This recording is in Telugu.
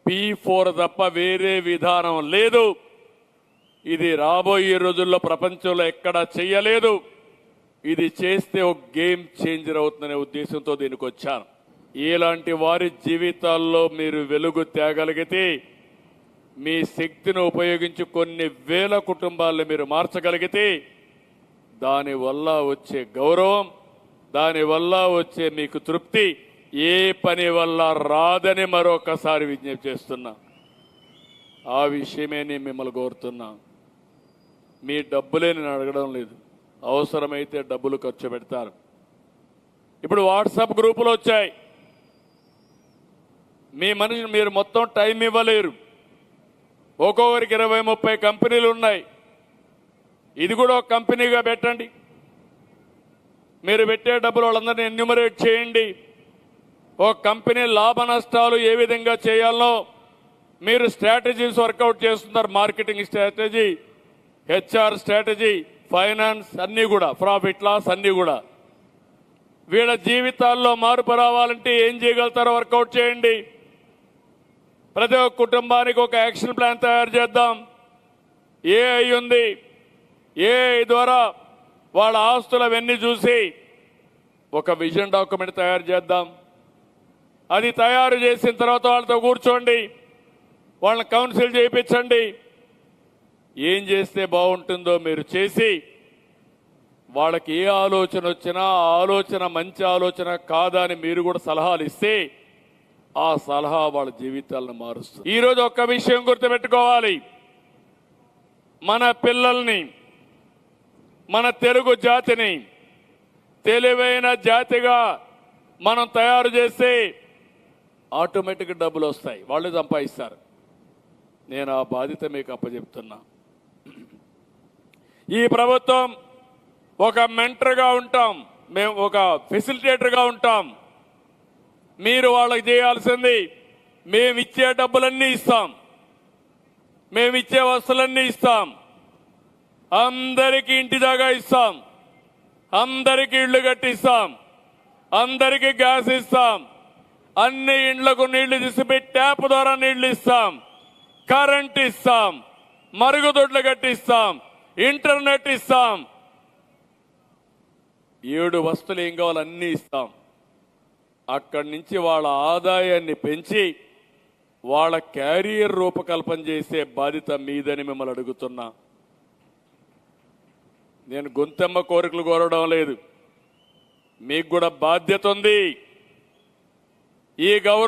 P4 తప్ప వేరే విధానం లేదు. ఇది రాబోయే రోజుల్లో ప్రపంచంలో ఎక్కడా చేయలేదు. ఇది చేస్తే ఒక గేమ్ చేంజర్ అవుతుందనే ఉద్దేశంతో దీనికి వచ్చాను. ఇలాంటి వారి జీవితాల్లో మీరు వెలుగు తేగలిగితే మీ శక్తిని ఉపయోగించి కొన్ని వేల కుటుంబాలను మీరు మార్చగలిగితే దానివల్ల వచ్చే గౌరవం, దానివల్ల వచ్చే మీకు తృప్తి ఏ పని వల్ల రాదని మరొకసారి విజ్ఞప్తి చేస్తున్నా. ఆ విషయమే నేను మిమ్మల్ని కోరుతున్నా. మీ డబ్బులే నేను అడగడం లేదు, అవసరమైతే డబ్బులు ఖర్చు పెడతారు. ఇప్పుడు వాట్సాప్ గ్రూపులు వచ్చాయి. మీ మనిషిని మీరు మొత్తం టైం ఇవ్వలేరు. ఒక్కొక్కరికి 20-30 కంపెనీలు ఉన్నాయి. ఇది కూడా ఒక కంపెనీగా పెట్టండి. మీరు పెట్టే డబ్బులు వాళ్ళందరినీ ఎన్యూమరేట్ చేయండి. ఒక కంపెనీ లాభ నష్టాలు ఏ విధంగా చేయాలో మీరు స్ట్రాటజీస్ వర్కౌట్ చేస్తున్నారు. Marketing strategy, HR strategy, finance అన్నీ కూడా, ప్రాఫిట్ లాస్ అన్నీ కూడా. వీళ్ళ జీవితాల్లో మార్పు రావాలంటే ఏం చేయగలుగుతారో వర్కౌట్ చేయండి. ప్రతి ఒక్క కుటుంబానికి ఒక యాక్షన్ ప్లాన్ తయారు చేద్దాం. ఏఐ ఉంది, ఏఐ ద్వారా వాళ్ళ ఆస్తులు అవన్నీ చూసి ఒక విజన్ డాక్యుమెంట్ తయారు చేద్దాం. అది తయారు చేసిన తర్వాత వాళ్ళతో కూర్చోండి, వాళ్ళని కౌన్సిల్ చేయించండి. ఏం చేస్తే బాగుంటుందో మీరు చేసి వాళ్ళకి ఏ ఆలోచన వచ్చినా ఆ ఆలోచన మంచి ఆలోచన కాదా అని మీరు కూడా సలహాలు ఇస్తే ఆ సలహా వాళ్ళ జీవితాలను మారుస్తుంది. ఈరోజు ఒక్క విషయం గుర్తుపెట్టుకోవాలి. మన పిల్లల్ని, మన తెలుగు జాతిని తెలివైన జాతిగా మనం తయారు చేస్తే ఆటోమేటిక్గా డబ్బులు వస్తాయి, వాళ్ళే సంపాదిస్తారు. నేను ఆ బాధ్యత మీకు అప్పచెప్తున్నా. ఈ ప్రభుత్వం ఒక మెంటర్గా ఉంటాం, మేము ఒక ఫెసిలిటేటర్గా ఉంటాం. మీరు వాళ్ళకి చేయాల్సింది మేమిచ్చే డబ్బులన్నీ ఇస్తాం, మేమిచ్చే వస్తువులన్నీ ఇస్తాం, అందరికీ ఇంటి జాగా ఇస్తాం, అందరికీ ఇళ్లు కట్టిస్తాం, అందరికీ గ్యాస్ ఇస్తాం, అన్ని ఇండ్లకు నీళ్లు తీసిపెట్టి ట్యాప్ ద్వారా నీళ్లు ఇస్తాం, కరెంట్ ఇస్తాం, మరుగుదొడ్లు కట్టిస్తాం, ఇంటర్నెట్ ఇస్తాం. 7 వస్తువులు ఏం కావాలో అన్నీ ఇస్తాం. అక్కడి నుంచి వాళ్ళ ఆదాయాన్ని పెంచి వాళ్ళ క్యారియర్ రూపకల్పన చేసే బాధ్యత మీదని మిమ్మల్ని అడుగుతున్నా. నేను గొంతెమ్మ కోరికలు కోరడం లేదు, మీకు కూడా బాధ్యత ఉంది. ఈ గౌరవం